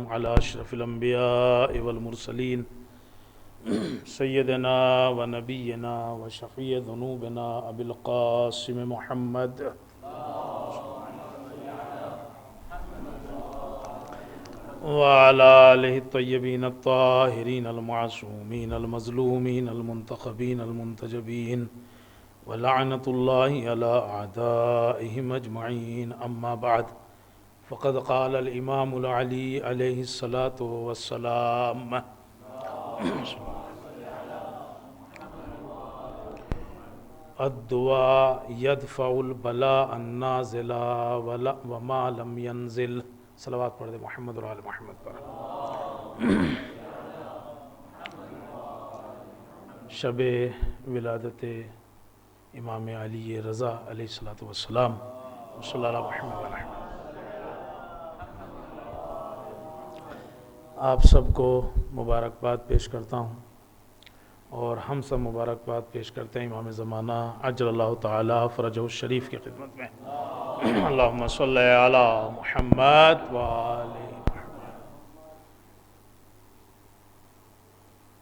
على أشرف الأنبياء والمرسلين سيدنا ونبينا وشفيع ذنوبنا أبي القاسم محمد وعلى آله الطيبين الطاهرين المعصومين المظلومين المنتخبين المنتجبين ولعنة الله على أعدائهم أجمعين. أما بعد، فقد قال الإمام العلي عليه الصلاة والسلام: الدعاء يدفع البلاء النازل وما لم ينزل. صلوات پڑھ دے محمد اور آل محمد پر. شب ولادت امام علی رضا علیہ الصلوۃ والسلام صلی اللہ علیہ وسلم. آپ سب کو مبارکباد پیش کرتا ہوں اور ہم سب مبارکباد پیش کرتے ہیں امام زمانہ عجل اللہ تعالی فرجہ الشریف کی خدمت میں. اللہم صلی علی محمد وآل محمد.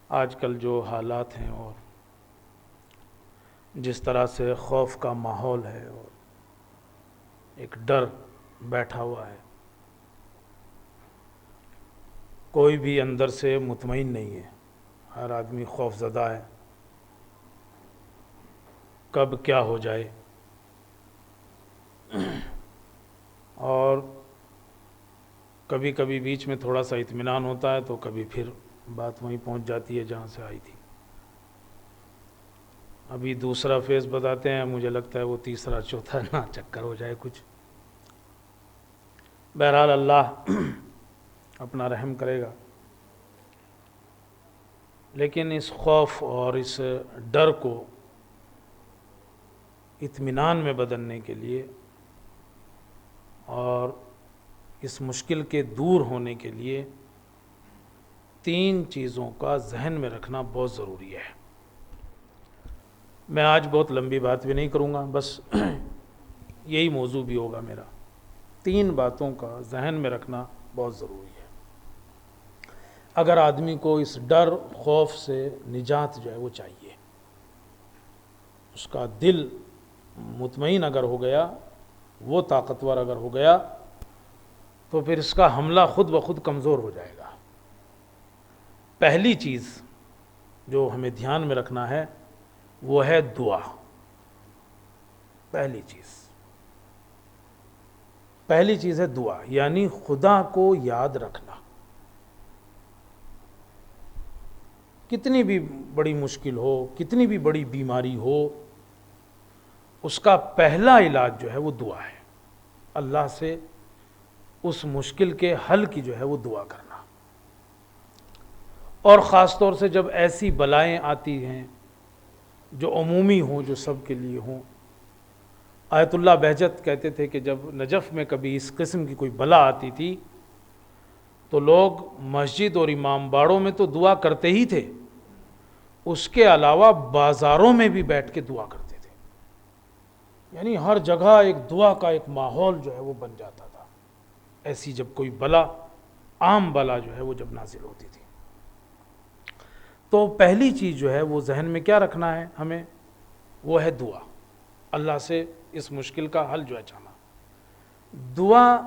آج کل جو حالات ہیں اور جس طرح سے خوف کا ماحول ہے اور ایک ڈر بیٹھا ہوا ہے، کوئی بھی اندر سے مطمئن نہیں ہے. ہر آدمی خوف زدہ ہے، کب کیا ہو جائے. اور کبھی کبھی بیچ میں تھوڑا سا اطمینان ہوتا ہے تو کبھی پھر بات وہیں پہنچ جاتی ہے جہاں سے آئی تھی. ابھی دوسرا فیز بتاتے ہیں، مجھے لگتا ہے وہ تیسرا چوتھا نہ چکر ہو جائے کچھ. بہرحال اللہ اپنا رحم کرے گا، لیکن اس خوف اور اس ڈر کو اطمینان میں بدلنے کے لیے اور اس مشکل کے دور ہونے کے لیے 3 چیزوں کا ذہن میں رکھنا بہت ضروری ہے. میں آج بہت لمبی بات بھی نہیں کروں گا، بس یہی موضوع بھی ہوگا میرا. 3 باتوں کا ذہن میں رکھنا بہت ضروری ہے اگر آدمی کو اس ڈر خوف سے نجات جو ہے وہ چاہیے. اس کا دل مطمئن اگر ہو گیا، وہ طاقتور اگر ہو گیا، تو پھر اس کا حملہ خود بخود کمزور ہو جائے گا. پہلی چیز جو ہمیں دھیان میں رکھنا ہے وہ ہے دعا. پہلی چیز ہے دعا، یعنی خدا کو یاد رکھنا. کتنی بھی بڑی مشکل ہو، کتنی بھی بڑی بیماری ہو، اس کا پہلا علاج جو ہے وہ دعا ہے. اللہ سے اس مشکل کے حل کی جو ہے وہ دعا کرنا. اور خاص طور سے جب ایسی بلائیں آتی ہیں جو عمومی ہوں، جو سب کے لیے ہوں. آیت اللہ بہجت کہتے تھے کہ جب نجف میں کبھی اس قسم کی کوئی بلا آتی تھی تو لوگ مسجد اور امام باڑوں میں تو دعا کرتے ہی تھے، اس کے علاوہ بازاروں میں بھی بیٹھ کے دعا کرتے تھے. یعنی ہر جگہ ایک دعا کا ایک ماحول جو ہے وہ بن جاتا تھا. ایسی جب کوئی بلا، عام بلا جو ہے وہ جب نازل ہوتی تھی. تو پہلی چیز جو ہے وہ ذہن میں کیا رکھنا ہے ہمیں، وہ ہے دعا. اللہ سے اس مشکل کا حل جو ہے چاہنا. دعا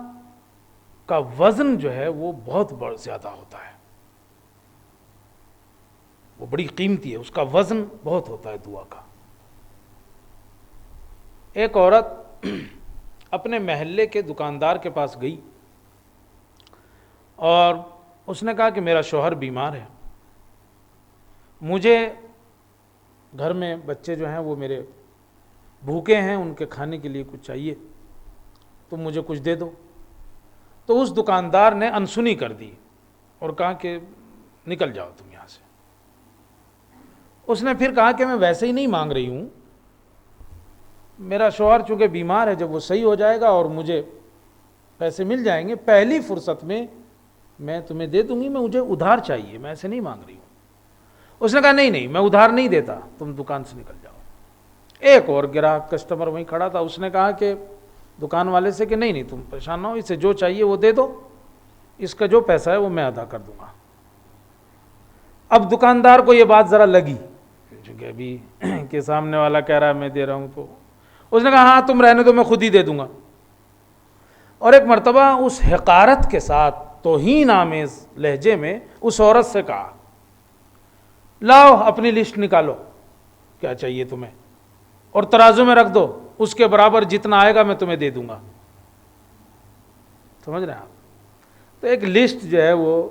کا وزن جو ہے وہ بہت زیادہ ہوتا ہے، وہ بڑی قیمتی ہے، اس کا وزن بہت ہوتا ہے دعا کا. ایک عورت اپنے محلے کے دکاندار کے پاس گئی اور اس نے کہا کہ میرا شوہر بیمار ہے، مجھے گھر میں بچے جو ہیں وہ میرے بھوکے ہیں، ان کے کھانے کے لیے کچھ چاہیے، تو مجھے کچھ دے دو. تو اس دکاندار نے انسنی کر دی اور کہا کہ نکل جاؤ تم یہاں سے. اس نے پھر کہا کہ میں ویسے ہی نہیں مانگ رہی ہوں، میرا شوہر چونکہ بیمار ہے، جب وہ صحیح ہو جائے گا اور مجھے پیسے مل جائیں گے، پہلی فرصت میں میں تمہیں دے دوں گی، مجھے ادھار چاہیے، میں ایسے نہیں مانگ رہی ہوں. اس نے کہا نہیں میں ادھار نہیں دیتا، تم دکان سے نکل جاؤ. ایک اور گراہک کسٹمر وہیں کھڑا تھا، اس نے کہا کہ دکان والے سے کہ نہیں تم پریشان نہ ہو، اسے جو چاہیے وہ دے دو، اس کا جو پیسہ ہے وہ میں ادا کر دوں گا۔ اب دکاندار کو یہ بات ذرا لگی، چونکہ ابھی کہ سامنے والا کہہ رہا ہے میں دے رہا ہوں، تو اس نے کہا ہاں تم رہنے دو، میں خود ہی دے دوں گا۔ اور ایک مرتبہ اس حقارت کے ساتھ توہین آمیز لہجے میں اس عورت سے کہا لاؤ اپنی لسٹ نکالو، کیا چاہیے تمہیں، اور ترازو میں رکھ دو، اس کے برابر جتنا آئے گا میں تمہیں دے دوں گا۔ سمجھ رہے ہیں آپ؟ تو ایک لسٹ جو ہے وہ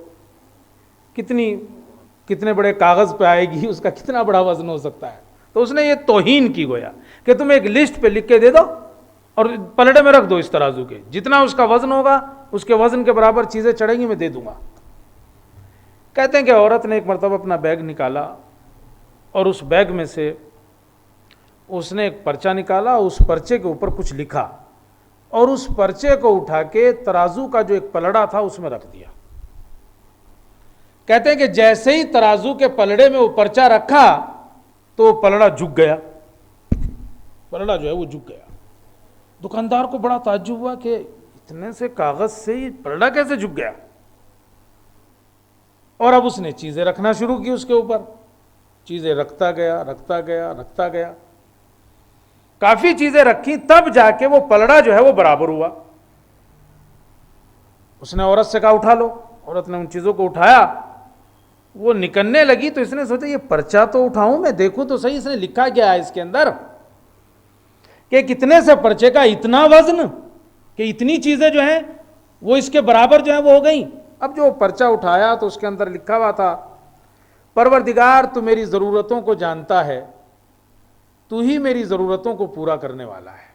کتنے بڑے کاغذ پہ آئے گی، اس کا کتنا بڑا وزن ہو سکتا ہے۔ تو اس نے یہ توہین کی گویا کہ تم ایک لسٹ پہ لکھ کے دے دو اور پلڑے میں رکھ دو اس ترازو کے، جتنا اس کا وزن ہوگا اس کے وزن کے برابر چیزیں چڑھیں گی، میں دے دوں گا۔ کہتے ہیں کہ عورت نے ایک مرتبہ اپنا بیگ نکالا اور اس بیگ میں سے اس نے ایک پرچہ نکالا، اس پرچے کے اوپر کچھ لکھا اور اس پرچے کو اٹھا کے ترازو کا جو ایک پلڑا تھا اس میں رکھ دیا۔ کہتے ہیں کہ جیسے ہی ترازو کے پلڑے میں وہ پرچہ رکھا تو وہ پلڑا جھک گیا، پلڑا جو ہے وہ جھک گیا۔ دکاندار کو بڑا تعجب ہوا کہ اتنے سے کاغذ سے یہ پلڑا کیسے جھک گیا، اور اب اس نے چیزیں رکھنا شروع کی اس کے اوپر، چیزیں رکھتا گیا، کافی چیزیں رکھی، تب جا کے وہ پلڑا جو ہے وہ برابر ہوا۔ اس نے عورت سے کہا اٹھا لو، عورت نے ان چیزوں کو اٹھایا، وہ نکلنے لگی تو اس نے سوچا یہ پرچہ تو اٹھاؤں میں، دیکھوں تو صحیح اس نے لکھا کیا ہے اس کے اندر، کہ کتنے سے پرچے کا اتنا وزن کہ اتنی چیزیں جو ہیں وہ اس کے برابر جو ہیں وہ ہو گئیں۔ اب جو پرچہ اٹھایا تو اس کے اندر لکھا ہوا تھا پروردگار تو میری ضرورتوں کو جانتا ہے، تو ہی میری ضرورتوں کو پورا کرنے والا ہے،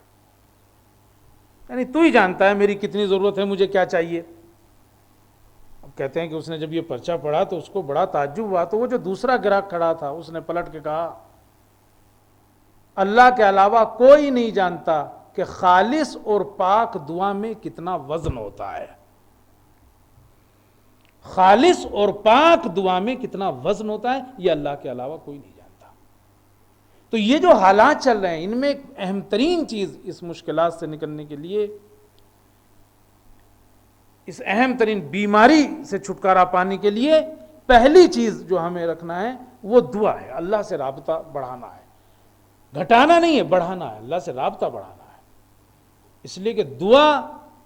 یعنی تو ہی جانتا ہے میری کتنی ضرورت ہے، مجھے کیا چاہیے۔ اب کہتے ہیں کہ اس نے جب یہ پرچہ پڑھا تو اس کو بڑا تعجب ہوا، تو وہ جو دوسرا گراہک کھڑا تھا اس نے پلٹ کے کہا اللہ کے علاوہ کوئی نہیں جانتا کہ خالص اور پاک دعا میں کتنا وزن ہوتا ہے، خالص اور پاک دعا میں کتنا وزن ہوتا ہے، یہ اللہ کے علاوہ کوئی نہیں جانتا۔ تو یہ جو حالات چل رہے ہیں ان میں ایک اہم ترین چیز اس مشکلات سے نکلنے کے لیے، اس اہم ترین بیماری سے چھٹکارا پانے کے لیے پہلی چیز جو ہمیں رکھنا ہے وہ دعا ہے، اللہ سے رابطہ بڑھانا ہے، گھٹانا نہیں ہے، بڑھانا ہے، اللہ سے رابطہ بڑھانا ہے۔ اس لیے کہ دعا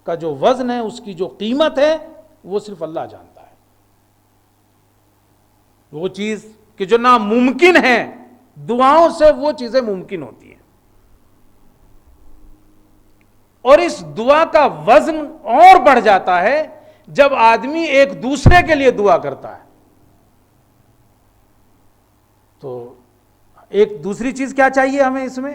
کا جو وزن ہے، اس کی جو قیمت ہے، وہ صرف اللہ جانتا ہے۔ وہ چیز کہ جو ناممکن ہے، دعاؤں سے وہ چیزیں ممکن ہوتی ہیں، اور اس دعا کا وزن اور بڑھ جاتا ہے جب آدمی ایک دوسرے کے لیے دعا کرتا ہے۔ تو ایک دوسری چیز کیا چاہیے ہمیں اس میں،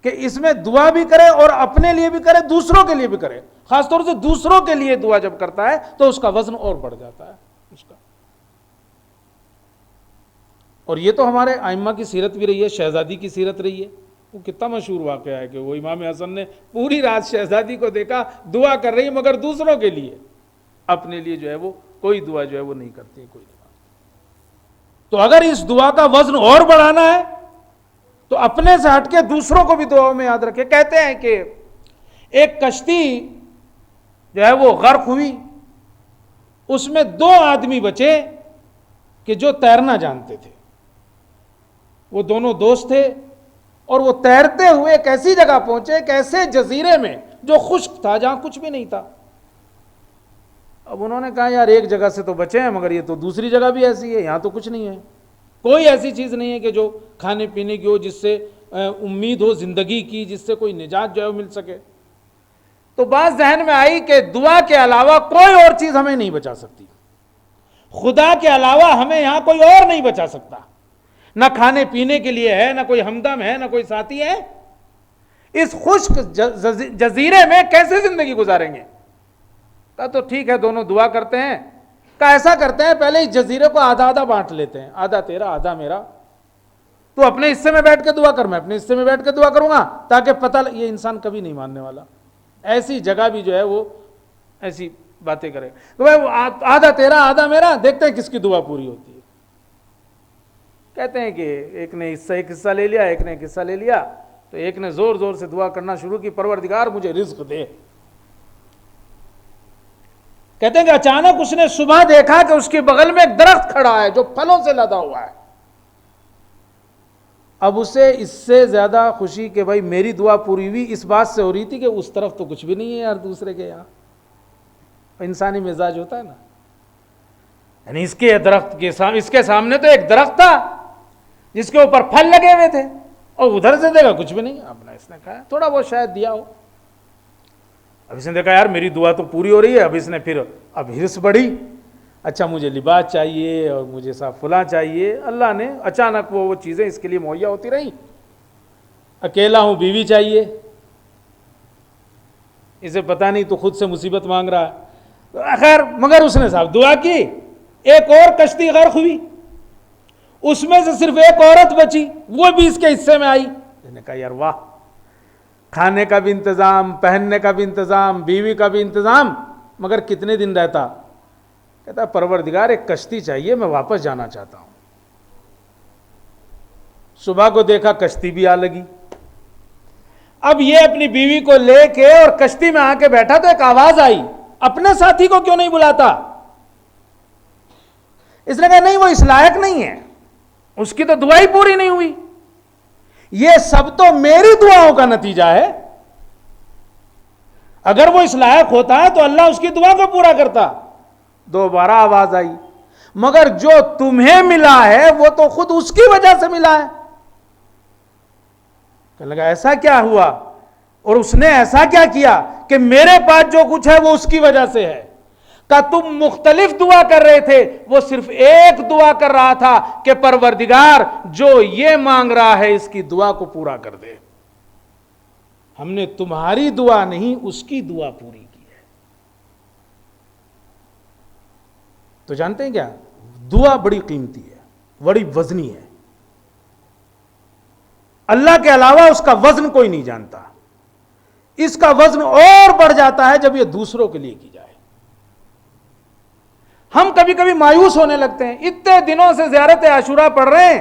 کہ اس میں دعا بھی کرے اور اپنے لیے بھی کرے، دوسروں کے لیے بھی کرے، خاص طور سے دوسروں کے لیے دعا جب کرتا ہے تو اس کا وزن اور بڑھ جاتا ہے اس کا۔ اور یہ تو ہمارے ائمہ کی سیرت بھی رہی ہے، شہزادی کی سیرت رہی ہے۔ وہ کتنا مشہور واقعہ ہے کہ وہ امام حسن نے پوری رات شہزادی کو دیکھا دعا کر رہی مگر دوسروں کے لیے، اپنے لیے جو ہے وہ کوئی دعا جو ہے وہ نہیں کرتی، کوئی نہیں۔ تو اگر اس دعا کا وزن اور بڑھانا ہے تو اپنے سے ہٹ کے دوسروں کو بھی دعاؤں میں یاد رکھے۔ کہتے ہیں کہ ایک کشتی جو ہے وہ غرق ہوئی، اس میں 2 آدمی بچے کہ جو تیرنا جانتے تھے، وہ دونوں دوست تھے، اور وہ تیرتے ہوئے ایک ایسی جگہ پہنچے، ایک ایسے جزیرے میں جو خشک تھا، جہاں کچھ بھی نہیں تھا۔ اب انہوں نے کہا یار ایک جگہ سے تو بچے ہیں مگر یہ تو دوسری جگہ بھی ایسی ہے، یہاں تو کچھ نہیں ہے، کوئی ایسی چیز نہیں ہے کہ جو کھانے پینے کی ہو، جس سے امید ہو زندگی کی، جس سے کوئی نجات جو ہے مل سکے۔ تو بات ذہن میں آئی کہ دعا کے علاوہ کوئی اور چیز ہمیں نہیں بچا سکتی، خدا کے علاوہ ہمیں یہاں کوئی اور نہیں بچا سکتا، نہ کھانے پینے کے لیے ہے، نہ کوئی ہمدم ہے، نہ کوئی ساتھی ہے۔ اس خشک جزیرے میں کیسے زندگی گزاریں گے؟ کہا تو ٹھیک ہے دونوں دعا کرتے ہیں۔ کہا ایسا کرتے ہیں پہلے اس جزیرے کو آدھا آدھا بانٹ لیتے ہیں، آدھا تیرا آدھا میرا، تو اپنے حصے میں بیٹھ کے دعا کر، میں اپنے حصے میں بیٹھ کے دعا کروں گا، تاکہ پتہ یہ انسان کبھی نہیں ماننے والا، ایسی جگہ بھی جو ہے وہ ایسی باتیں کرے، تو آدھا تیرا آدھا میرا، دیکھتے ہیں کس کی دعا پوری ہوتی ہے۔ کہتے ہیں کہ ایک نے ایک حصہ لے لیا، ایک نے ایک حصہ لے لیا، تو ایک نے زور زور سے دعا کرنا شروع کی، پروردگار مجھے رزق دے۔ کہتے ہیں کہ اچانک اس نے صبح دیکھا کہ اس کے بغل میں ایک درخت کھڑا ہے جو پھلوں سے لدا ہوا ہے. اب اسے اس سے زیادہ خوشی کہ بھائی میری دعا پوری ہوئی اس بات سے ہو رہی تھی کہ اس طرف تو کچھ بھی نہیں ہے یار دوسرے کے یہاں. انسانی مزاج ہوتا ہے نا, یعنی اس کے درخت اس کے سامنے تو ایک درخت تھا جس کے اوپر پھل لگے ہوئے تھے, اور ادھر سے دیکھا کچھ بھی نہیں. اپنا اس نے کہا تھوڑا بہت شاید دیا ہو. اب اس نے دیکھا یار میری دعا تو پوری ہو رہی ہے. اب اس نے پھر اب ہرس بڑھی, اچھا مجھے لباس چاہیے اور مجھے صاحب فلاں چاہیے. اللہ نے اچانک وہ چیزیں اس کے لیے مہیا ہوتی رہیں. اکیلا ہوں, بیوی چاہیے, اسے پتہ نہیں تو خود سے مصیبت مانگ رہا ہے. خیر مگر اس نے صاحب دعا کی, ایک اور کشتی غرق ہوئی, اس میں سے صرف ایک عورت بچی, وہ بھی اس کے حصے میں آئی. میں نے کہا یار واہ, کھانے کا بھی انتظام, پہننے کا بھی انتظام, بیوی کا بھی انتظام, مگر کتنے دن رہتا؟ کہتا پروردگار ایک کشتی چاہیے, میں واپس جانا چاہتا ہوں. صبح کو دیکھا کشتی بھی آ لگی. اب یہ اپنی بیوی کو لے کے اور کشتی میں آ کے بیٹھا تو ایک آواز آئی, اپنے ساتھی کو کیوں نہیں بلاتا؟ اس نے کہا نہیں وہ اس لائق نہیں ہے, اس کی تو دعا ہی پوری نہیں ہوئی. یہ سب تو میری دعاؤں کا نتیجہ ہے. اگر وہ اس لائق ہوتا ہے تو اللہ اس کی دعا کو پورا کرتا. دوبارہ آواز آئی, مگر جو تمہیں ملا ہے وہ تو خود اس کی وجہ سے ملا ہے. کہنے لگا ایسا کیا ہوا اور اس نے ایسا کیا کیا کہ میرے پاس جو کچھ ہے وہ اس کی وجہ سے ہے؟ کہ تم مختلف دعا کر رہے تھے, وہ صرف ایک دعا کر رہا تھا کہ پروردگار جو یہ مانگ رہا ہے اس کی دعا کو پورا کر دے. ہم نے تمہاری دعا نہیں اس کی دعا پوری کی ہے. تو جانتے ہیں کیا, دعا بڑی قیمتی ہے, بڑی وزنی ہے. اللہ کے علاوہ اس کا وزن کوئی نہیں جانتا. اس کا وزن اور بڑھ جاتا ہے جب یہ دوسروں کے لیے کی جائے. ہم کبھی کبھی مایوس ہونے لگتے ہیں, اتنے دنوں سے زیارت عاشورہ پڑھ رہے ہیں,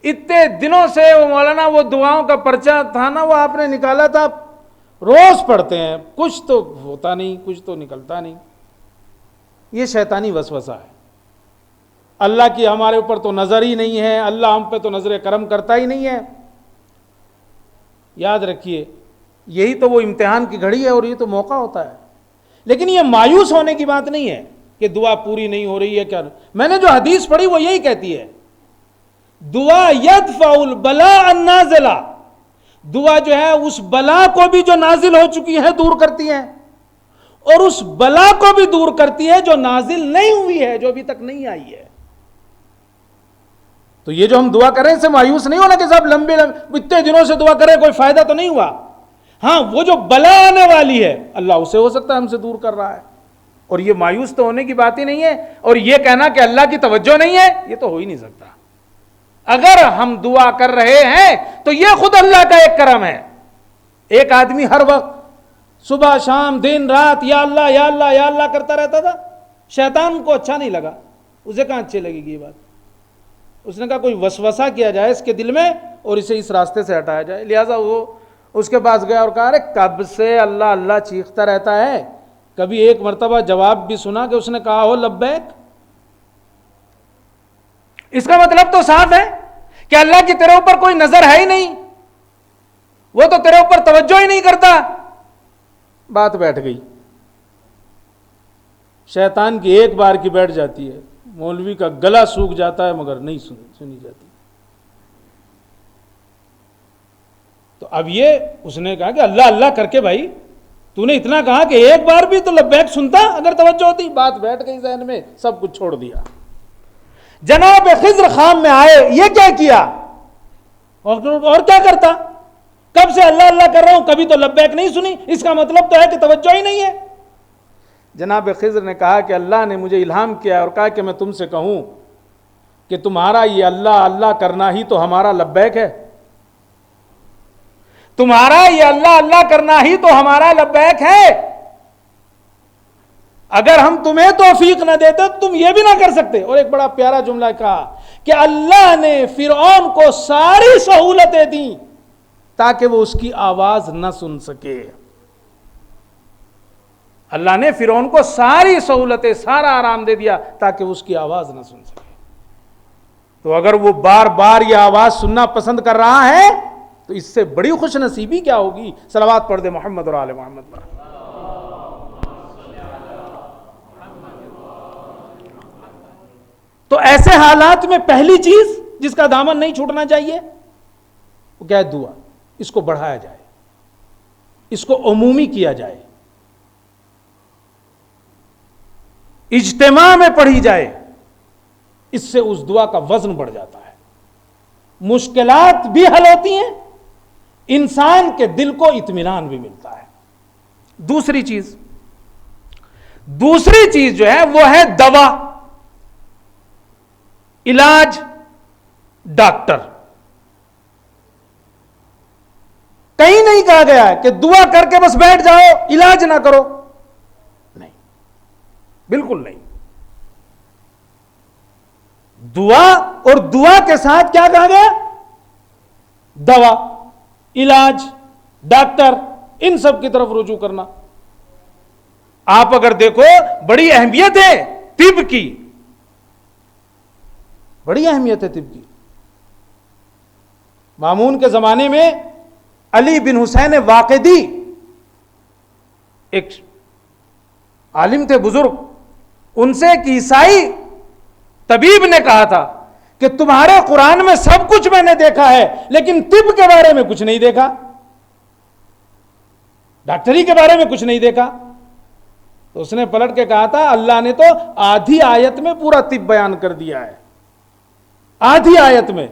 اتنے دنوں سے وہ مولانا وہ دعاؤں کا پرچہ تھا نا وہ آپ نے نکالا تھا, روز پڑھتے ہیں, کچھ تو ہوتا نہیں, کچھ تو نکلتا نہیں. یہ شیطانی وسوسہ ہے. اللہ کی ہمارے اوپر تو نظر ہی نہیں ہے, اللہ ہم پہ تو نظر کرم کرتا ہی نہیں ہے. یاد رکھیے یہی تو وہ امتحان کی گھڑی ہے اور یہ تو موقع ہوتا ہے. لیکن یہ مایوس ہونے کی بات نہیں ہے کہ دعا پوری نہیں ہو رہی ہے. کیا میں نے جو حدیث پڑھی وہ یہی کہتی ہے, دعا یدفع البلاء النازلہ, دعا جو ہے اس بلا کو بھی جو نازل ہو چکی ہے دور کرتی ہے, اور اس بلا کو بھی دور کرتی ہے جو نازل نہیں ہوئی ہے, جو ابھی تک نہیں آئی ہے. تو یہ جو ہم دعا کر رہے ہیں اس سے مایوس نہیں ہونا کہ صاحب لمبے اتنے دنوں سے دعا کریں کوئی فائدہ تو نہیں ہوا. ہاں وہ جو بلا آنے والی ہے اللہ اسے ہو سکتا ہے ہم سے دور کر رہا ہے, اور یہ مایوس تو ہونے کی بات ہی نہیں ہے. اور یہ کہنا کہ اللہ کی توجہ نہیں ہے یہ تو ہو ہی نہیں سکتا. اگر ہم دعا کر رہے ہیں تو یہ خود اللہ کا ایک کرم ہے. ایک آدمی ہر وقت صبح شام دن رات یا اللہ یا اللہ یا اللہ کرتا رہتا تھا, شیطان کو اچھا نہیں لگا. اسے کہاں اچھی لگے گی یہ بات؟ اس نے کہا کوئی وسوسہ کیا جائے اس کے دل میں اور اسے اس راستے سے ہٹایا جائے. لہٰذا وہ اس کے پاس گیا اور کہا ارے کب سے اللہ اللہ چیختا رہتا ہے, کبھی ایک مرتبہ جواب بھی سنا کہ اس نے کہا ہو لبیک؟ اس کا مطلب تو صاف ہے کہ اللہ کی تیرے اوپر کوئی نظر ہے ہی نہیں, وہ تو تیرے اوپر توجہ ہی نہیں کرتا. بات بیٹھ گئی. شیطان کی ایک بار کی بیٹھ جاتی ہے, مولوی کا گلا سوکھ جاتا ہے مگر نہیں سنی جاتی. تو اب یہ اس نے کہا کہ اللہ اللہ کر کے بھائی تو نے اتنا کہا کہ ایک بار بھی تو لبیک سنتا اگر توجہ ہوتی. بات بیٹھ گئی ذہن میں, سب کچھ چھوڑ دیا. جناب خضر خام میں آئے, یہ کیا اور کیا کرتا؟ کب سے اللہ اللہ کر رہا ہوں کبھی تو لبیک نہیں سنی, اس کا مطلب تو ہے کہ توجہ ہی نہیں ہے. جناب خضر نے کہا کہ اللہ نے مجھے الہام کیا اور کہا کہ میں تم سے کہوں کہ تمہارا یہ اللہ اللہ کرنا ہی تو ہمارا لبیک ہے. تمہارا یہ اللہ اللہ کرنا ہی تو ہمارا لبیک ہے. اگر ہم تمہیں توفیق نہ دیتے تو تم یہ بھی نہ کر سکتے. اور ایک بڑا پیارا جملہ کہا کہ اللہ نے فرعون کو ساری سہولتیں دیں تاکہ وہ اس کی آواز نہ سن سکے. اللہ نے فرعون کو ساری سہولتیں، سارا آرام دے دیا تاکہ اس کی آواز نہ سن سکے. تو اگر وہ بار بار یہ آواز سننا پسند کر رہا ہے تو اس سے بڑی خوش نصیبی کیا ہوگی. صلوات پڑھ دے محمد اور آل محمد پر. تو ایسے حالات میں پہلی چیز جس کا دامن نہیں چھوٹنا چاہیے وہ کیا ہے؟ دعا. اس کو بڑھایا جائے، اس کو عمومی کیا جائے، اجتماع میں پڑھی جائے. اس سے اس دعا کا وزن بڑھ جاتا ہے، مشکلات بھی حل ہوتی ہیں، انسان کے دل کو اطمینان بھی ملتا ہے. دوسری چیز جو ہے وہ ہے دوا، علاج، ڈاکٹر. کہیں نہیں کہا گیا ہے کہ دعا کر کے بس بیٹھ جاؤ، علاج نہ کرو. نہیں، بالکل نہیں. دعا اور دعا کے ساتھ کیا کہا گیا؟ دوا، علاج، ڈاکٹر، ان سب کی طرف رجوع کرنا. آپ اگر دیکھو بڑی اہمیت ہے طب کی، بڑی اہمیت ہے طب کی. مامون کے زمانے میں علی بن حسین واقدی ایک عالم تھے، بزرگ. ان سے ایک عیسائی طبیب نے کہا تھا کہ تمہارے قرآن میں سب کچھ میں نے دیکھا ہے لیکن طب کے بارے میں کچھ نہیں دیکھا، ڈاکٹری کے بارے میں کچھ نہیں دیکھا. تو اس نے پلٹ کے کہا تھا اللہ نے تو آدھی آیت میں پورا طب بیان کر دیا ہے، آدھی آیت میں.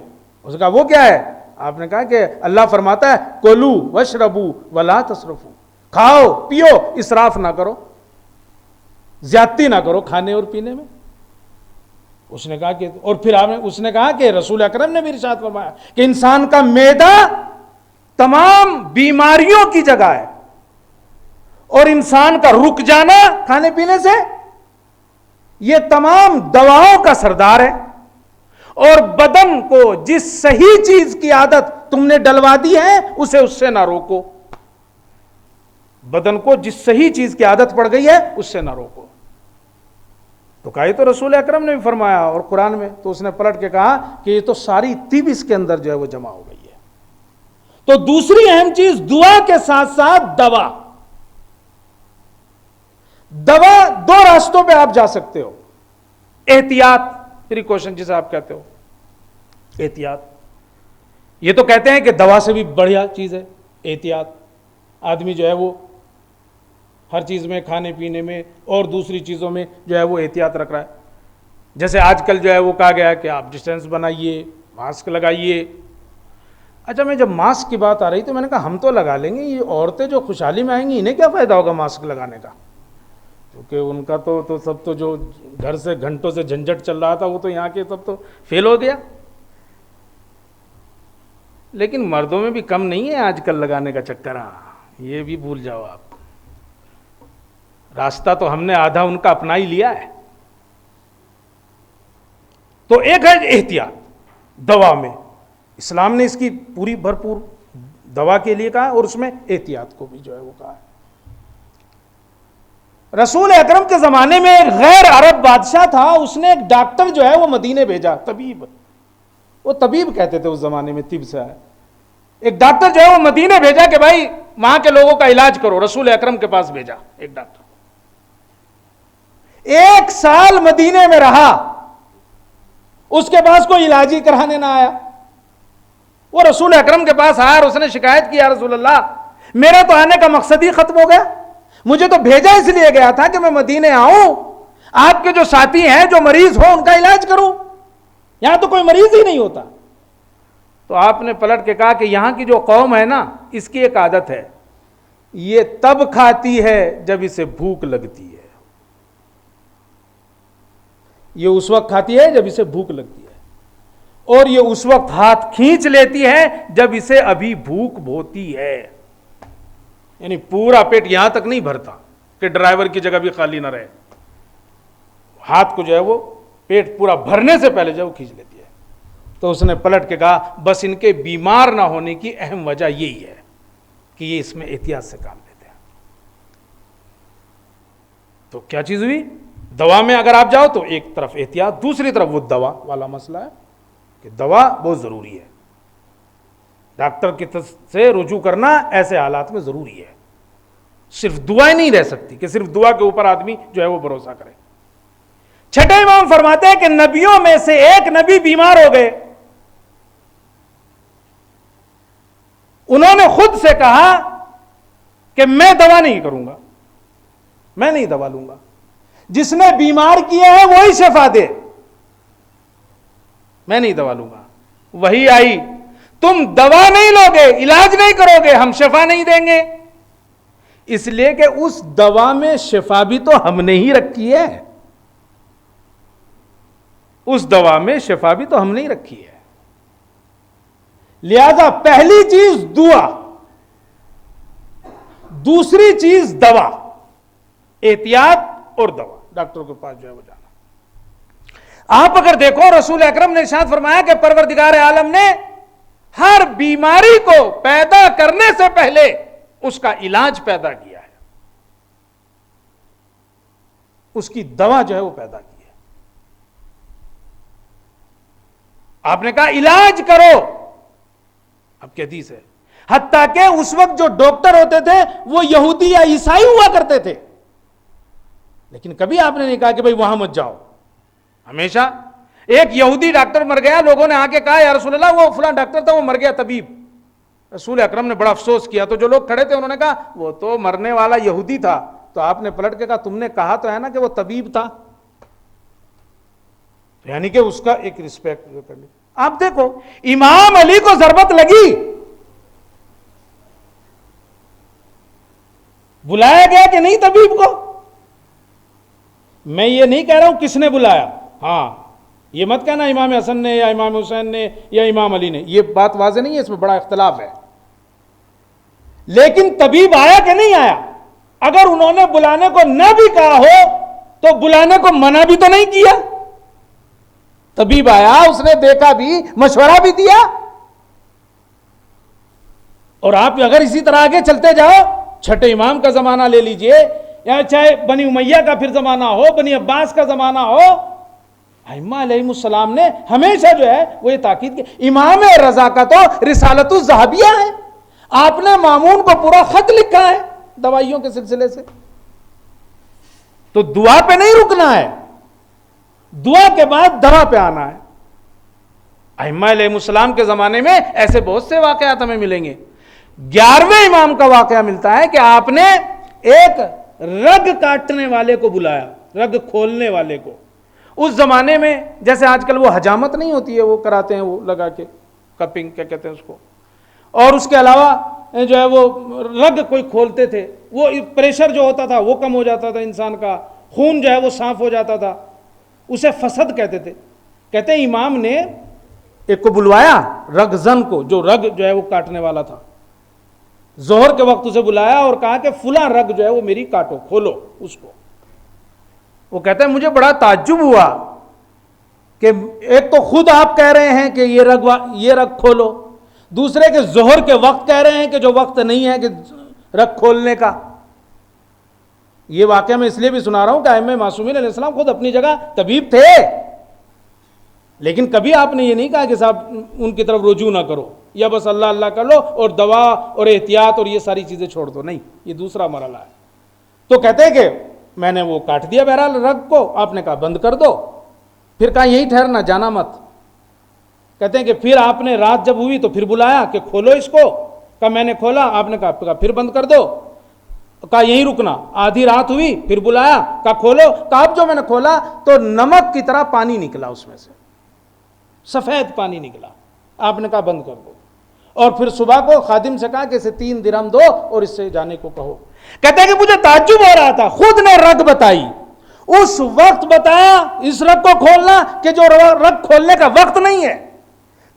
اس نے کہا وہ کیا ہے؟ آپ نے کہا کہ اللہ فرماتا ہے کلو واشربو ولا تسرفو، کھاؤ پیو، اسراف نہ کرو، زیادتی نہ کرو کھانے اور پینے میں. اس نے کہا کہ اور پھر اس نے کہا کہ رسول اکرم نے بھی ارشاد فرمایا کہ انسان کا معدہ تمام بیماریوں کی جگہ ہے اور انسان کا رک جانا کھانے پینے سے یہ تمام دواؤں کا سردار ہے. اور بدن کو جس صحیح چیز کی عادت تم نے ڈلوا دی ہے اسے اس سے نہ روکو. بدن کو جس صحیح چیز کی عادت پڑ گئی ہے اس سے نہ روکو. تو کہا یہ تو رسول اکرم نے بھی فرمایا اور قرآن میں. تو اس نے پلٹ کے کہا کہ یہ تو ساری طب اس کے اندر جو ہے وہ جمع ہو گئی ہے. تو دوسری اہم چیز دعا کے ساتھ ساتھ دوا. دوا دو راستوں پہ آپ جا سکتے ہو. احتیاط، پریکوشن جسے آپ کہتے ہو، احتیاط. یہ تو کہتے ہیں کہ دوا سے بھی بڑھیا چیز ہے احتیاط. آدمی جو ہے وہ ہر چیز میں، کھانے پینے میں اور دوسری چیزوں میں جو ہے وہ احتیاط رکھ رہا ہے. جیسے آج کل جو ہے وہ کہا گیا ہے کہ آپ ڈسٹینس بنائیے، ماسک لگائیے. اچھا، میں جب ماسک کی بات آ رہی تو میں نے کہا ہم تو لگا لیں گے، یہ عورتیں جو خوشحالی میں آئیں گی انہیں کیا فائدہ ہوگا ماسک لگانے کا؟ کیونکہ ان کا تو سب تو جو گھر سے گھنٹوں سے جھنجھٹ چل رہا تھا وہ تو یہاں کے سب تو فیل ہو گیا. لیکن مردوں میں بھی کم نہیں ہے آج کل لگانے کا چکر. ہاں، یہ بھی بھول جاؤ آپ. راستہ تو ہم نے آدھا ان کا اپنا ہی لیا ہے. تو ایک ہے احتیاط دوا میں، اسلام نے اس کی پوری بھرپور دوا کے لیے کہا اور اس میں احتیاط کو بھی جو ہے وہ کہا ہے. رسول اکرم کے زمانے میں ایک غیر عرب بادشاہ تھا، اس نے ایک ڈاکٹر جو ہے وہ مدینے بھیجا. طبیب، وہ طبیب کہتے تھے اس زمانے میں، طب سے ہے. ایک ڈاکٹر جو ہے وہ مدینے بھیجا کہ بھائی وہاں کے لوگوں کا علاج کرو. رسول اکرم کے پاس بھیجا ایک ڈاکٹر. 1 سال مدینے میں رہا، اس کے پاس کوئی علاج ہی کرانے نہ آیا. وہ رسول اکرم کے پاس آیا اور اس نے شکایت کی، یا رسول اللہ میرا تو آنے کا مقصد ہی ختم ہو گیا. مجھے تو بھیجا اس لیے گیا تھا کہ میں مدینے آؤں، آپ کے جو ساتھی ہیں جو مریض ہو ان کا علاج کروں. یہاں تو کوئی مریض ہی نہیں ہوتا. تو آپ نے پلٹ کے کہا کہ یہاں کی جو قوم ہے نا، اس کی ایک عادت ہے، یہ تب کھاتی ہے جب اسے بھوک لگتی ہے. یہ اس وقت کھاتی ہے جب اسے بھوک لگتی ہے، اور یہ اس وقت ہاتھ کھینچ لیتی ہے جب اسے ابھی بھوک ہوتی ہے. یعنی پورا پیٹ یہاں تک نہیں بھرتا کہ ڈرائیور کی جگہ بھی خالی نہ رہے. ہاتھ کو جو ہے وہ پیٹ پورا بھرنے سے پہلے جو ہے وہ کھینچ لیتی ہے. تو اس نے پلٹ کے کہا بس ان کے بیمار نہ ہونے کی اہم وجہ یہی ہے کہ یہ اس میں احتیاط سے کام لیتے ہیں. تو کیا چیز ہوئی؟ دوا میں اگر آپ جاؤ تو ایک طرف احتیاط، دوسری طرف وہ دوا والا مسئلہ ہے کہ دوا بہت ضروری ہے، ڈاکٹر کی سے رجوع کرنا ایسے حالات میں ضروری ہے، صرف دعائیں نہیں رہ سکتی کہ صرف دعا کے اوپر آدمی جو ہے وہ بھروسہ کرے۔ چھٹے امام فرماتے ہیں کہ نبیوں میں سے ایک نبی بیمار ہو گئے، انہوں نے خود سے کہا کہ میں دوا نہیں کروں گا، میں نہیں دوا لوں گا، جس نے بیمار کیا ہے وہی شفا دے، میں نہیں دوا لوں گا۔ وہی آئی، تم دوا نہیں لو گے، علاج نہیں کرو گے، ہم شفا نہیں دیں گے، اس لیے کہ اس دوا میں شفا بھی تو ہم نے ہی رکھی ہے، اس دوا میں شفا بھی تو ہم نے ہی رکھی ہے، لہذا پہلی چیز دعا، دوسری چیز دوا، احتیاط اور دوا، ڈاکٹر کے پاس جو ہے وہ جانا۔ آپ اگر دیکھو رسول اکرم نے ارشاد فرمایا کہ پروردگار عالم نے ہر بیماری کو پیدا کرنے سے پہلے اس کا علاج پیدا کیا ہے، اس کی دوا جو ہے وہ پیدا کی ہے۔ آپ نے کہا علاج کرو، اب کی حدیث ہے، حتیٰ کہ اس وقت جو ڈاکٹر ہوتے تھے وہ یہودی یا عیسائی ہوا کرتے تھے، لیکن کبھی آپ نے نہیں کہا کہ بھئی وہاں مت جاؤ۔ ہمیشہ ایک یہودی ڈاکٹر مر گیا، لوگوں نے آ کے کہا یا رسول اللہ وہ فلاں ڈاکٹر تھا وہ مر گیا، طبیب۔ رسول اکرم نے بڑا افسوس کیا، تو جو لوگ کھڑے تھے انہوں نے کہا وہ تو مرنے والا یہودی تھا، تو آپ نے پلٹ کے کہا تم نے کہا تو ہے نا کہ وہ طبیب تھا، یعنی کہ اس کا ایک رسپیکٹ کرنی۔ آپ دیکھو امام علی کو ضربت لگی، بلایا گیا کہ نہیں طبیب کو؟ میں یہ نہیں کہہ رہا ہوں کس نے بلایا، ہاں یہ مت کہنا امام حسن نے یا امام حسین نے یا امام علی نے، یہ بات واضح نہیں ہے، اس میں بڑا اختلاف ہے، لیکن طبیب آیا کہ نہیں آیا؟ اگر انہوں نے بلانے کو نہ بھی کہا ہو تو بلانے کو منع بھی تو نہیں کیا، طبیب آیا، اس نے دیکھا بھی، مشورہ بھی دیا۔ اور آپ اگر اسی طرح آگے چلتے جاؤ، چھٹے امام کا زمانہ لے لیجئے، یا چاہے بنی امیہ کا پھر زمانہ ہو، بنی عباس کا زمانہ ہو، ائمہ علیہ السلام نے ہمیشہ جو ہے وہ یہ تاکید کی۔ امام رضا کا تو رسالۃ الذہبیہ ہے، آپ نے مامون کو پورا خط لکھا ہے دوائیوں کے سلسلے سے۔ تو دعا پہ نہیں رکنا ہے، دعا کے بعد دوا پہ آنا ہے۔ ائمہ علیہ السلام کے زمانے میں ایسے بہت سے واقعات ہمیں ملیں گے۔ 11ویں امام کا واقعہ ملتا ہے کہ آپ نے ایک رگ کاٹنے والے کو بلایا، رگ کھولنے والے کو۔ اس زمانے میں جیسے آج کل وہ حجامت نہیں ہوتی ہے، وہ کراتے ہیں وہ لگا کے، کپنگ کیا کہتے ہیں اس کو، اور اس کے علاوہ جو ہے وہ رگ کوئی کھولتے تھے، وہ پریشر جو ہوتا تھا وہ کم ہو جاتا تھا، انسان کا خون جو ہے وہ صاف ہو جاتا تھا، اسے فسد کہتے تھے۔ کہتے ہیں امام نے ایک کو بلوایا، رگ زن کو، جو رگ جو ہے وہ کاٹنے والا تھا، ظہر کے وقت اسے بلایا اور کہا کہ فلاں رگ جو ہے وہ میری کاٹو، کھولو اس کو۔ وہ کہتے ہیں مجھے بڑا تعجب ہوا کہ ایک تو خود آپ کہہ رہے ہیں کہ یہ رگ کھولو، دوسرے کے ظہر کے وقت کہہ رہے ہیں کہ جو وقت نہیں ہے کہ رگ کھولنے کا۔ یہ واقعہ میں اس لیے بھی سنا رہا ہوں کہ ائمہ معصومین علیہ السلام خود اپنی جگہ طبیب تھے، لیکن کبھی آپ نے یہ نہیں کہا کہ صاحب ان کی طرف رجوع نہ کرو یا بس اللہ اللہ کر لو اور دوا اور احتیاط اور یہ ساری چیزیں چھوڑ دو، نہیں، یہ دوسرا مرحلہ ہے۔ تو کہتے ہیں کہ میں نے وہ کاٹ دیا بہرحال رگ کو، آپ نے کہا بند کر دو، پھر کہا یہی ٹھہرنا، جانا مت۔ کہتے ہیں کہ پھر آپ نے رات جب ہوئی تو پھر بلایا کہ کھولو اس کو، کہا میں نے کھولا، آپ نے کہا پھر بند کر دو، کہا یہی رکنا۔ آدھی رات ہوئی پھر بلایا، کہا کھولو، کہا اب جو میں نے کھولا تو نمک کی طرح پانی نکلا، اس میں سے سفید پانی نکلا، آپ نے کہا بند کر دو۔ اور پھر صبح کو خادم سے کہا کہ اسے 3 درہم دو اور اس سے جانے کو کہو۔ کہتے ہیں کہ مجھے تعجب ہو رہا تھا، خود نے رگ بتائی، اس وقت بتایا اس رگ کو کھولنا کہ جو رگ کھولنے کا وقت نہیں ہے۔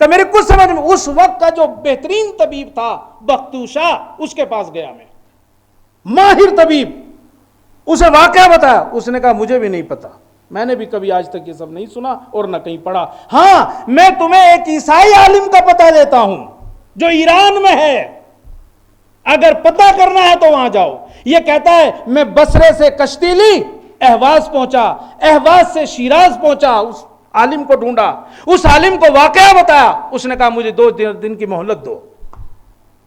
تو میرے کچھ سمجھ میں اس وقت کا جو بہترین طبیب تھا بختوشا، اس کے پاس گیا میں، ماہر طبیب، اسے واقعہ بتایا، اس نے کہا مجھے بھی نہیں پتا، میں نے بھی کبھی آج تک یہ سب نہیں سنا اور نہ کہیں پڑھا، ہاں میں تمہیں ایک عیسائی عالم کا پتہ دیتا ہوں جو ایران میں ہے، اگر پتہ کرنا ہے تو وہاں جاؤ۔ یہ کہتا ہے میں بصرے سے کشتی لی اہواز پہنچا، اہواز سے شیراز پہنچا، اس عالم کو ڈھونڈا، اس عالم کو واقعہ بتایا، اس نے کہا مجھے 2 دن کی مہلت دو.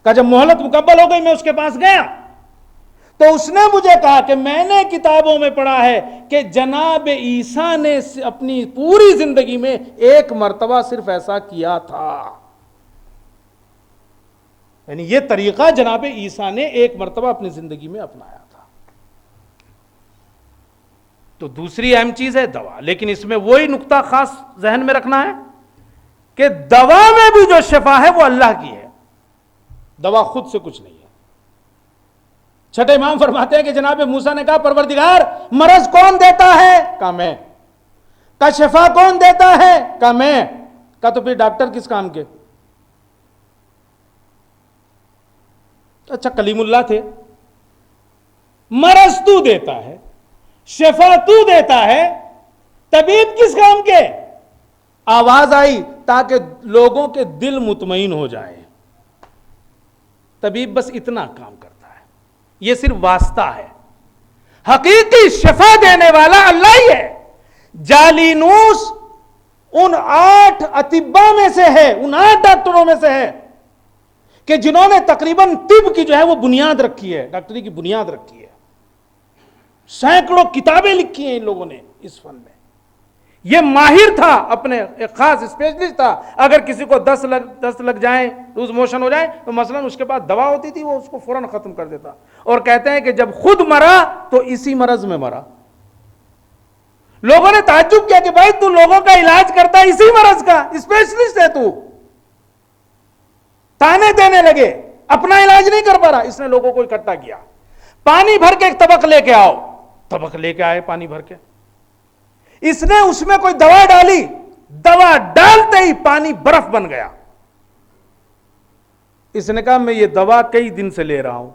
کہا جب مہلت مکمل ہو گئی میں اس کے پاس گیا تو اس نے مجھے کہا کہ میں نے کتابوں میں پڑھا ہے کہ جناب عیسیٰ نے اپنی پوری زندگی میں 1 مرتبہ صرف ایسا کیا تھا. یعنی یہ طریقہ جناب عیسیٰ نے 1 مرتبہ اپنی زندگی میں اپنایا تھا. تو دوسری اہم چیز ہے دوا، لیکن اس میں وہی نقطہ خاص ذہن میں رکھنا ہے کہ دوا میں بھی جو شفا ہے وہ اللہ کی ہے، دوا خود سے کچھ نہیں ہے. چھٹے امام فرماتے ہیں کہ جناب موسیٰ نے کہا پروردگار مرض کون دیتا ہے؟ کہا میں. کہا شفا کون دیتا ہے؟ کہا میں. کہا تو پھر ڈاکٹر کس کام کے؟ اچھا کلیم اللہ تھے. مرض تو دیتا ہے، شفا تو دیتا ہے، طبیب کس کام کے؟ آواز آئی تاکہ لوگوں کے دل مطمئن ہو جائیں. طبیب بس اتنا کام کرتا ہے، یہ صرف واسطہ ہے. حقیقی شفا دینے والا اللہ ہی ہے. جالینوس ان 8 اطباء میں سے ہے، ان 8 ڈاکٹروں میں سے ہے کہ جنہوں نے تقریباً طب کی جو ہے وہ بنیاد رکھی ہے، ڈاکٹری کی بنیاد رکھی ہے. سینکڑوں کتابیں لکھی ہیں ان لوگوں نے اس فن میں. یہ ماہر تھا، اپنے ایک خاص اسپیشلسٹ تھا. اگر کسی کو 10 لگ جائیں، لوز موشن ہو جائے تو مثلا اس کے پاس دوا ہوتی تھی، وہ اس کو فوراً ختم کر دیتا. اور کہتے ہیں کہ جب خود مرا تو اسی مرض میں مرا. لوگوں نے تعجب کیا کہ بھائی تو لوگوں کا علاج کرتا ہے اسی مرض کا، اسپیشلسٹ ہے تو. تانے دینے لگے، اپنا علاج نہیں کر پا رہا. اس نے لوگوں کو اکٹھا کیا، پانی بھر کے ایک طبق لے کے آؤ. طبق لے کے آئے پانی بھر کے. اس نے اس میں کوئی دوا ڈالی، دوا ڈالتے ہی پانی برف بن گیا. اس نے کہا میں یہ دوا کئی دن سے لے رہا ہوں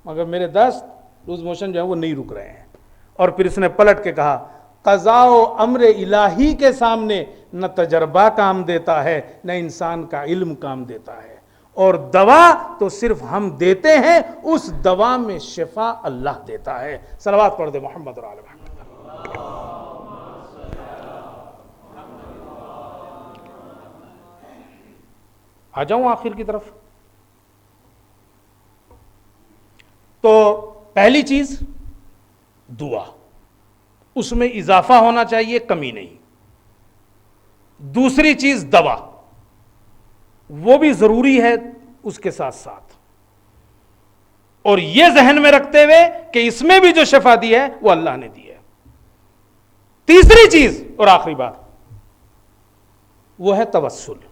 مگر میرے دست لوز موشن جو ہے وہ نہیں رک رہے ہیں. اور پھر اس نے پلٹ کے کہا قضاء و امر الہی کے سامنے نہ تجربہ کام دیتا ہے نہ انسان کا علم کام دیتا ہے. اور دوا تو صرف ہم دیتے ہیں، اس دوا میں شفا اللہ دیتا ہے. صلوات پڑھ دے محمد اور آل محمد. آ جاؤں آخر کی طرف. تو پہلی چیز دعا، اس میں اضافہ ہونا چاہیے، کمی نہیں. دوسری چیز دوا، وہ بھی ضروری ہے اس کے ساتھ ساتھ. اور یہ ذہن میں رکھتے ہوئے کہ اس میں بھی جو شفا دی ہے وہ اللہ نے دی ہے. تیسری چیز اور آخری بات وہ ہے توسل.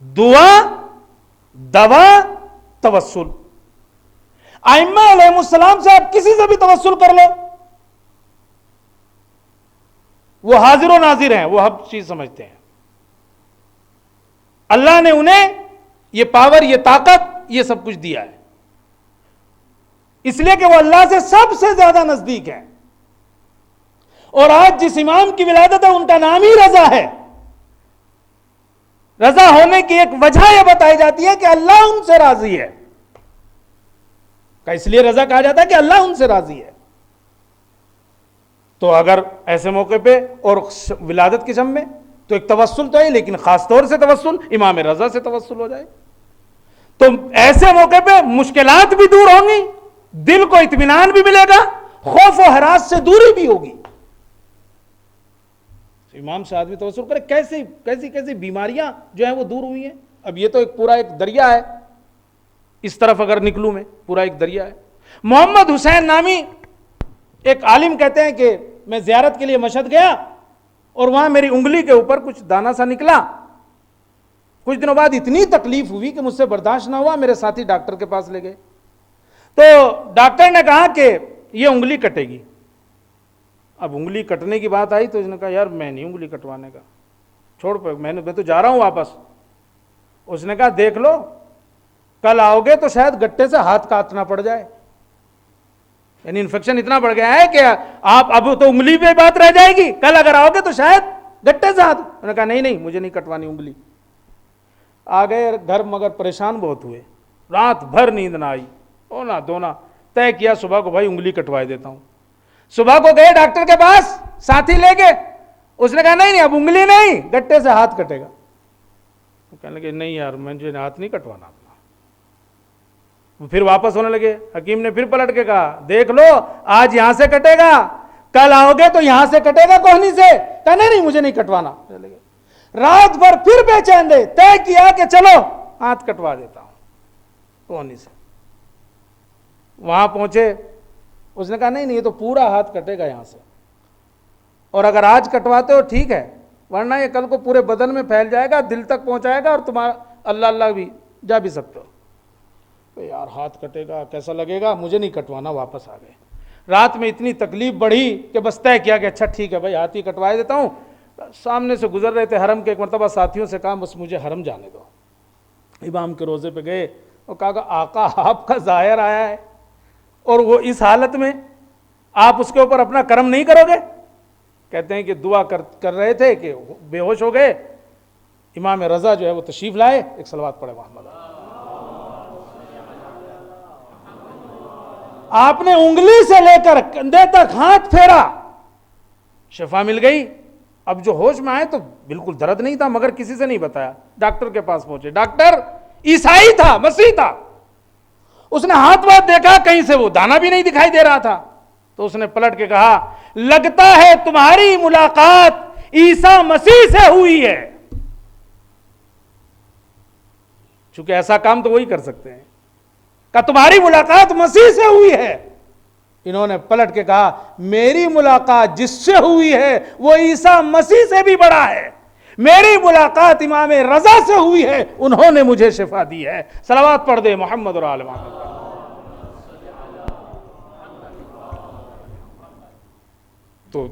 دعا، دوا، توسل. ائمہ علیہ السلام سے آپ کسی سے بھی توسل کر لو، وہ حاضر و ناظر ہیں، وہ ہر چیز سمجھتے ہیں. اللہ نے انہیں یہ پاور، یہ طاقت، یہ سب کچھ دیا ہے اس لیے کہ وہ اللہ سے سب سے زیادہ نزدیک ہے. اور آج جس امام کی ولادت ہے ان کا نام ہی رضا ہے. رضا ہونے کی ایک وجہ یہ بتائی جاتی ہے کہ اللہ ان سے راضی ہے. اس لیے رضا کہا جاتا ہے کہ اللہ ان سے راضی ہے. تو اگر ایسے موقع پہ اور ولادت کے شم میں تو ایک توسل تو ہے، لیکن خاص طور سے توسل امام رضا سے توسل ہو جائے تو ایسے موقع پہ مشکلات بھی دور ہوں گی، دل کو اطمینان بھی ملے گا، خوف و ہراس سے دوری بھی ہوگی. امام سے آدمی توسل کرے، کیسی بیماریاں جو ہیں وہ دور ہوئی ہیں. اب یہ تو ایک پورا ایک دریا ہے، اس طرف اگر نکلوں میں پورا ایک دریا ہے. محمد حسین نامی ایک عالم کہتے ہیں کہ میں زیارت کے لیے مشہد گیا اور وہاں میری انگلی کے اوپر کچھ دانا سا نکلا. کچھ دنوں بعد اتنی تکلیف ہوئی کہ مجھ سے برداشت نہ ہوا، میرے ساتھی ڈاکٹر کے پاس لے گئے. تو ڈاکٹر نے کہا کہ یہ انگلی کٹے گی. اب انگلی کٹنے کی بات آئی تو اس نے کہا یار میں نہیں انگلی کٹوانے کا، چھوڑ پہ میں تو جا رہا ہوں واپس. اس نے کہا دیکھ لو کل آؤ گے تو شاید گٹے سے ہاتھ کاٹنا پڑ جائے. یعنی انفیکشن اتنا بڑھ گیا ہے کہ آپ اب تو انگلی پہ بات رہ جائے گی، کل اگر آؤ گے تو شاید گٹے سے ہاتھ. انہوں نے کہا نہیں مجھے نہیں کٹوانی انگلی. آ گئے گھر مگر پریشان بہت ہوئے، رات بھر نیند نہ آئی، اونا دھونا. طے کیا صبح کو بھائی انگلی کٹوا دیتا ہوں. صبح کو گئے ڈاکٹر کے پاس ساتھی لے کے, اس نے کہا نہیں اب انگلی نہیں, گٹے سے ہاتھ کٹے گا. کہنے لگے نہیں یار مجھے ہاتھ نہیں کٹوانا اپنا. پھر واپس ہونے لگے. حکیم نے پھر پلٹ کے کہا دیکھ لو آج یہاں سے کٹے گا, کل آؤ گے تو یہاں سے کٹے گا کوہنی سے. کہا نہیں مجھے نہیں کٹوانا. رات بھر پھر بے چین رہے, طے کیا کہ چلو ہاتھ کٹوا دیتا ہوں کوہنی سے. وہاں پہنچے, اس نے کہا نہیں یہ تو پورا ہاتھ کٹے گا یہاں سے, اور اگر آج کٹواتے ہو ٹھیک ہے ورنہ یہ کل کو پورے بدن میں پھیل جائے گا, دل تک پہنچائے گا اور تمہارا اللہ اللہ بھی جا بھی سکتے ہو. تو یار ہاتھ کٹے گا کیسا لگے گا, مجھے نہیں کٹوانا. واپس آ گئے. رات میں اتنی تکلیف بڑھی کہ بس طے کیا کہ اچھا ٹھیک ہے بھائی ہاتھ ہی کٹوا دیتا ہوں. سامنے سے گزر رہے تھے حرم کے, ایک مرتبہ ساتھیوں سے کہا بس مجھے حرم جانے دو. امام کے روزے پہ گئے اور کہا کہ آقا آپ کا ظاہر آیا ہے اور وہ اس حالت میں, آپ اس کے اوپر اپنا کرم نہیں کرو گے؟ کہتے ہیں کہ دعا کر رہے تھے کہ بے ہوش ہو گئے. امام رضا جو ہے وہ تشریف لائے. ایک صلوات پڑھے محمد. آپ نے انگلی سے لے کر کندھے تک ہاتھ پھیرا, شفا مل گئی. اب جو ہوش میں آئے تو بالکل درد نہیں تھا مگر کسی سے نہیں بتایا. ڈاکٹر کے پاس پہنچے. ڈاکٹر عیسائی تھا, مسیح تھا. اس نے ہاتھ واتھ دیکھا, کہیں سے وہ دانا بھی نہیں دکھائی دے رہا تھا. تو اس نے پلٹ کے کہا لگتا ہے تمہاری ملاقات عیسیٰ مسیح سے ہوئی ہے. چونکہ ایسا کام تو وہی کر سکتے ہیں. کہ تمہاری ملاقات مسیح سے ہوئی ہے. انہوں نے پلٹ کے کہا میری ملاقات جس سے ہوئی ہے وہ عیسیٰ مسیح سے بھی بڑا ہے. میری ملاقات امام رضا سے ہوئی ہے, انہوں نے مجھے شفا دی ہے. صلوات پڑھ دے محمد اور آل محمد. تو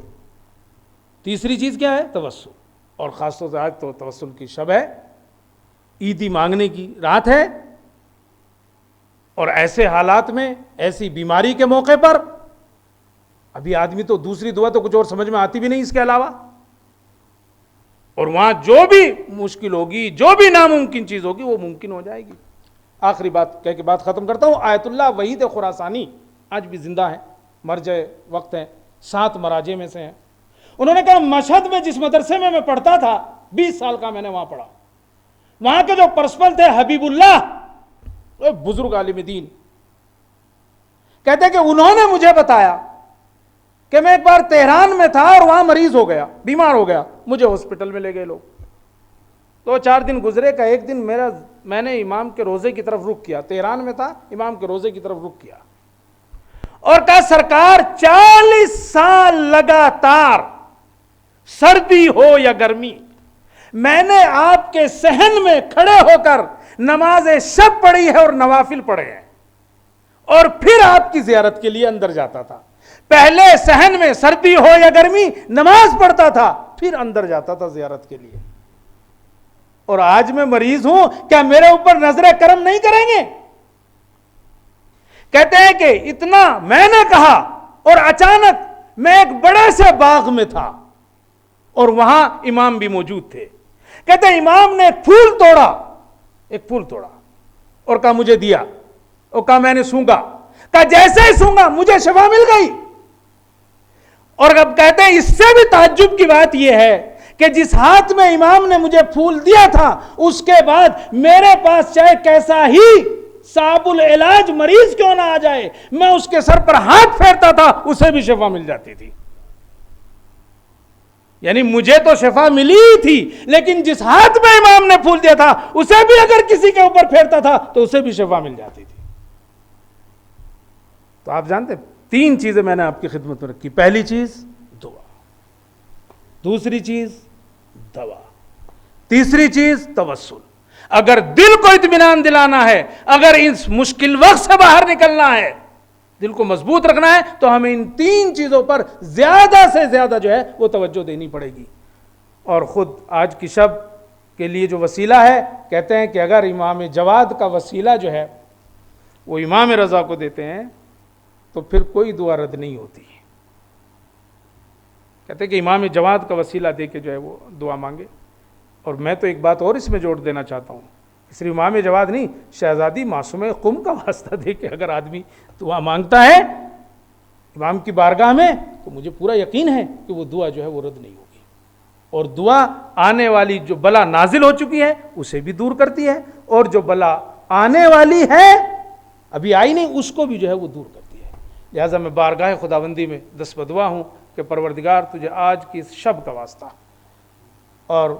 تیسری چیز کیا ہے؟ توسل. اور خاص طور سے آج تو توسل کی شب ہے, عیدی مانگنے کی رات ہے. اور ایسے حالات میں, ایسی بیماری کے موقع پر, ابھی آدمی تو دوسری دعا تو کچھ اور سمجھ میں آتی بھی نہیں اس کے علاوہ, اور وہاں جو بھی مشکل ہوگی, جو بھی ناممکن چیز ہوگی وہ ممکن ہو جائے گی. آخری بات کہہ کے بات ختم کرتا ہوں. آیت اللہ وحید خراسانی آج بھی زندہ ہیں, مرجع وقت ہیں, 7 مراجع میں سے ہیں. انہوں نے کہا مشہد میں جس مدرسے میں پڑھتا تھا 20 سال کا میں نے وہاں پڑھا, وہاں کے جو پرنسپل تھے حبیب اللہ, بزرگ عالم دین, کہتے ہیں کہ انہوں نے مجھے بتایا کہ میں ایک بار تہران میں تھا اور وہاں مریض ہو گیا, بیمار ہو گیا. مجھے ہاسپٹل میں لے گئے لوگ. 2-4 دن گزرے کا ایک دن میں نے امام کے روزے کی طرف رخ کیا. تہران میں تھا, امام کے روزے کی طرف رخ کیا اور کہا سرکار 40 سال لگاتار سردی ہو یا گرمی میں نے آپ کے صحن میں کھڑے ہو کر نماز شب پڑھی ہے اور نوافل پڑھے ہیں, اور پھر آپ کی زیارت کے لیے اندر جاتا تھا. پہلے صحن میں سردی ہو یا گرمی نماز پڑھتا تھا, پھر اندر جاتا تھا زیارت کے لیے. اور آج میں مریض ہوں, کیا میرے اوپر نظر کرم نہیں کریں گے؟ کہتے ہیں کہ اتنا میں نے کہا اور اچانک میں ایک بڑے سے باغ میں تھا اور وہاں امام بھی موجود تھے. کہتے ہیں امام نے ایک پھول توڑا اور کہا مجھے دیا, اور کہا میں نے سونگا, کہا جیسے ہی سونگا مجھے شفا مل گئی. اور اب کہتے ہیں اس سے بھی تعجب کی بات یہ ہے کہ جس ہاتھ میں امام نے مجھے پھول دیا تھا اس کے بعد میرے پاس چاہے کیسا ہی صعب العلاج مریض کیوں نہ آ جائے, میں اس کے سر پر ہاتھ پھیرتا تھا, اسے بھی شفا مل جاتی تھی. یعنی مجھے تو شفا ملی ہی تھی, لیکن جس ہاتھ میں امام نے پھول دیا تھا اسے بھی اگر کسی کے اوپر پھیرتا تھا تو اسے بھی شفا مل جاتی تھی. تو آپ جانتے 3 چیزیں میں نے آپ کی خدمت میں رکھی. پہلی چیز دعا, دوسری چیز دوا, تیسری چیز توسل. اگر دل کو اطمینان دلانا ہے, اگر اس مشکل وقت سے باہر نکلنا ہے, دل کو مضبوط رکھنا ہے, تو ہمیں ان 3 چیزوں پر زیادہ سے زیادہ جو ہے وہ توجہ دینی پڑے گی. اور خود آج کی شب کے لیے جو وسیلہ ہے, کہتے ہیں کہ اگر امام جواد کا وسیلہ جو ہے وہ امام رضا کو دیتے ہیں تو پھر کوئی دعا رد نہیں ہوتی. کہتے ہیں کہ امام جواد کا وسیلہ دے کے جو ہے وہ دعا مانگے. اور میں تو ایک بات اور اس میں جوڑ دینا چاہتا ہوں صرف امام جواد نہیں، شہزادی معصومہ قم کا واسطہ دے کے اگر آدمی دعا مانگتا ہے امام کی بارگاہ میں تو مجھے پورا یقین ہے کہ وہ دعا جو ہے وہ رد نہیں ہوگی، اور دعا آنے والی جو بلا نازل ہو چکی ہے اسے بھی دور کرتی ہے، اور جو بلا آنے والی ہے ابھی آئی نہیں اس کو بھی جو ہے وہ دور کرتی ہے۔ لہٰذا میں بارگاہ خداوندی میں دست بدعا ہوں کہ پروردگار تجھے آج کی اس شب کا واسطہ، اور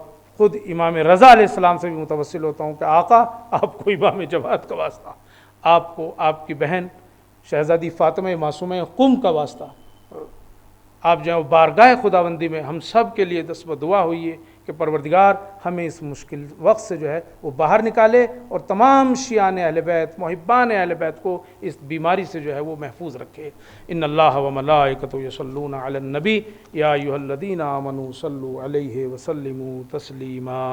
خود امام رضا علیہ السلام سے بھی متوسل ہوتا ہوں کہ آقا آپ کو امام جواد کا واسطہ، آپ کو آپ کی بہن شہزادی فاطمہ معصومہ قم کا واسطہ، آپ جو ہے بارگاہ خداوندی میں ہم سب کے لیے دست بدعا ہوئی ہے کہ پروردگار ہمیں اس مشکل وقت سے جو ہے وہ باہر نکالے، اور تمام شیعان اہل بیت، محبان اہل بیت کو اس بیماری سے جو ہے وہ محفوظ رکھے۔ ان اللہ و ملائکتہ یصلون علی النبی یا ایھا الذین آمنوا صلوا علیہ وسلموا تسلیما۔